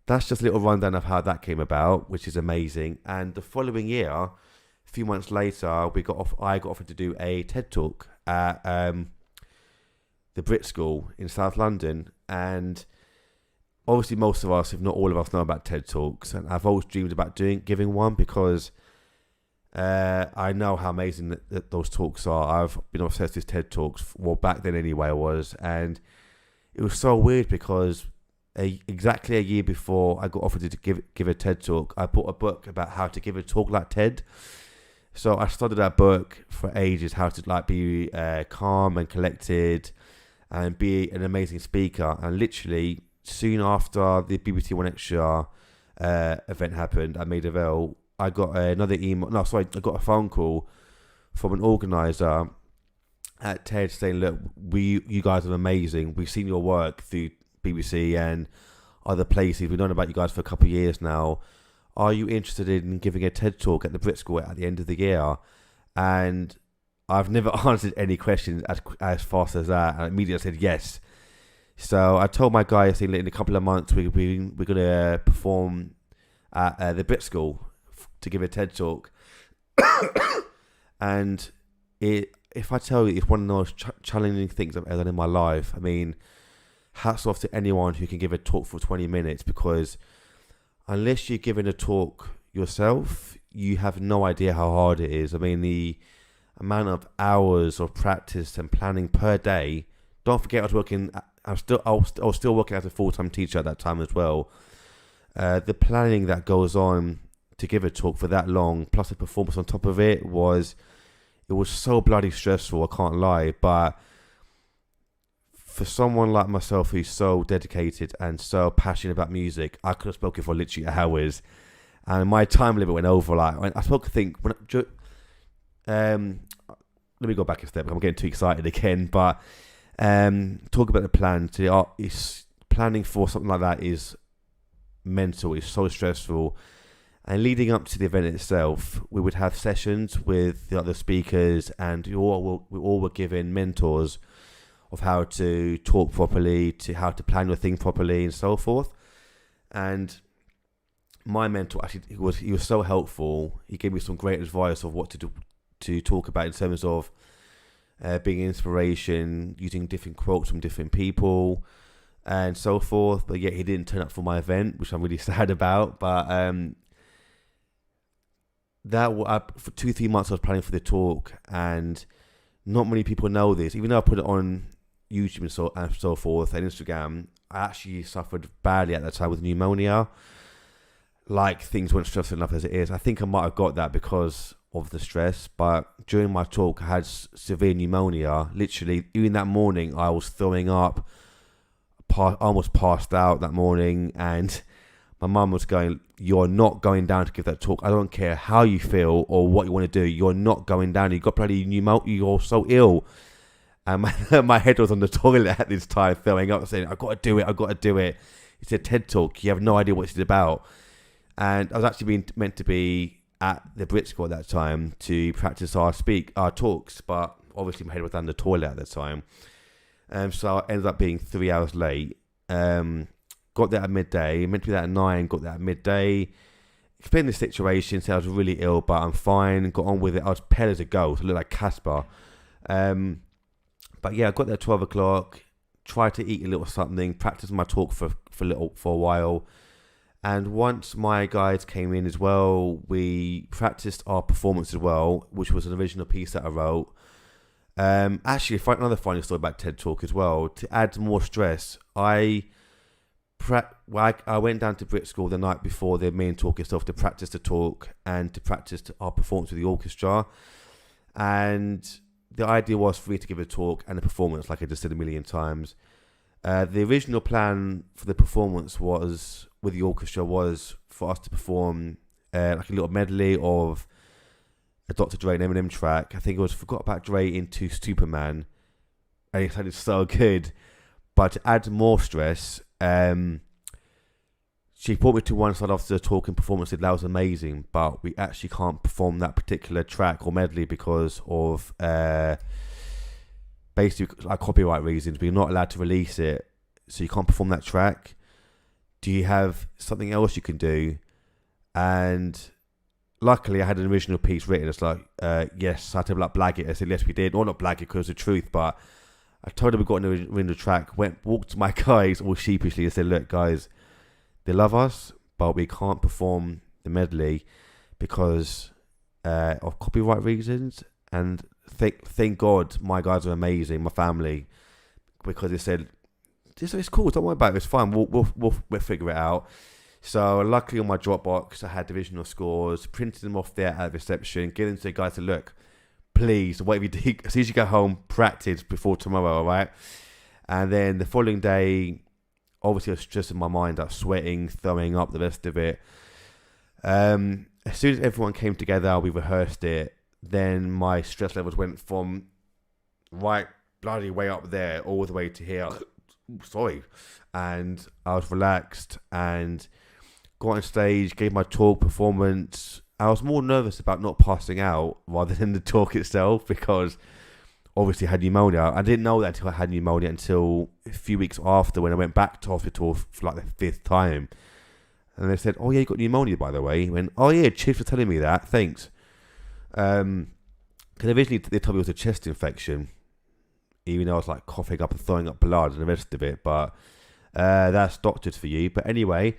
that's just a little rundown of how that came about, which is amazing. And the following year, a few months later, I got offered to do a TED talk at the Brit School in South London. And obviously most of us, if not all of us, know about TED talks, and I've always dreamed about giving one because I know how amazing that those talks are. I've been obsessed with TED talks, well, back then anyway I was, and it was so weird because exactly a year before I got offered to give a TED talk, I bought a book about how to give a talk like TED. So I studied that book for ages, how to like be calm and collected and be an amazing speaker. And literally soon after the BBC One Extra event happened at Maida Vale, I got I got a phone call from an organizer at TED saying, look, you guys are amazing. We've seen your work through BBC and other places. We've known about you guys for a couple of years now. Are you interested in giving a TED talk at the Brit School at the end of the year? And I've never answered any questions as fast as that. And immediately I said yes. So I told my guy, I said, in a couple of months we're going to perform at the Brit School to give a TED talk. And if I tell you, it's one of the most challenging things I've ever done in my life. I mean, hats off to anyone who can give a talk for 20 minutes, because unless you're giving a talk yourself, you have no idea how hard it is. I mean, the amount of hours of practice and planning per day. Don't forget, I was still working as a full-time teacher at that time as well. The planning that goes on to give a talk for that long, plus the performance on top of it, was so bloody stressful, I can't lie. But for someone like myself who's so dedicated and so passionate about music, I could have spoken for literally hours, and my time limit went over. Like, I spoke, I think, let me go back a step. I'm getting too excited again. But talk about the plan. Planning for something like that is mental. It's so stressful. And leading up to the event itself, we would have sessions with the other speakers, and we all were given mentors of how to talk properly, to how to plan your thing properly, and so forth. And my mentor, actually, he was so helpful. He gave me some great advice of what to do, to talk about in terms of being inspiration, using different quotes from different people, and so forth. But yet he didn't turn up for my event, which I'm really sad about. But for 2-3 months I was planning for the talk, and not many people know this. Even though I put it on YouTube and so forth and Instagram, I actually suffered badly at that time with pneumonia. Like, things weren't stressful enough as it is. I think I might have got that because of the stress, but during my talk I had severe pneumonia. Literally, even that morning I was throwing up, almost passed out that morning, and my mum was going, you're not going down to give that talk. I don't care how you feel or what you want to do. You're not going down. You got bloody pneumonia. You're so ill. And my head was on the toilet at this time, throwing up, saying, I've got to do it. It's a TED talk. You have no idea what it's about. And I was actually meant to be at the Brit School at that time to practice our talks, but obviously my head was down the toilet at the time. So I ended up being 3 hours late. Got there at midday, meant to be there at 9, got there at midday, explained the situation, said I was really ill, but I'm fine, got on with it. I was pale as a ghost, I looked like Casper. But yeah, I got there at 12 o'clock, tried to eat a little something, practiced my talk for a while. And once my guys came in as well, we practiced our performance as well, which was an original piece that I wrote. Actually, another funny story about TED Talk as well. To add more stress, I went down to Brit School the night before the main talk itself to practice the talk and to practice our performance with the orchestra. And the idea was for me to give a talk and a performance, like I just said a million times. The original plan for the performance with the orchestra was for us to perform like a little medley of a Dr. Dre and Eminem track. I think it was Forgot About Dre into Superman, and it sounded so good. But to add more stress, she brought me to one side after the talk and performance, said that was amazing, but we actually can't perform that particular track or medley because of basically like copyright reasons. We're not allowed to release it, so you can't perform that track. do you have something else you can do? And luckily, I had an original piece written. It's like, yes, I had to like blag it. I said, yes, we did. Or not blag it because it's the truth, but I told them we got in the track, walked to my guys all sheepishly and said, look, guys, they love us, but we can't perform the medley because of copyright reasons. And thank God my guys are amazing, my family, because they said, it's cool, don't worry about it, it's fine, we'll figure it out. So luckily on my Dropbox, I had divisional scores, printed them off there at reception, giving them to the guys to look, please, whatever you do, as soon as you go home, practice before tomorrow, all right? And then the following day, obviously I was just in my mind, I was sweating, throwing up, the rest of it. As soon as everyone came together, we rehearsed it, then my stress levels went from right bloody way up there all the way to here. Sorry. And I was relaxed and got on stage, gave my talk, performance. I was more nervous about not passing out rather than the talk itself because obviously I had pneumonia. I didn't know that until I had pneumonia until a few weeks after when I went back to hospital for like the 5th time. And they said, oh yeah, you got pneumonia by the way. I went, oh yeah, cheers for telling me that, thanks. Because originally they told me it was a chest infection, even though I was like coughing up and throwing up blood and the rest of it. But that's doctored for you. But anyway,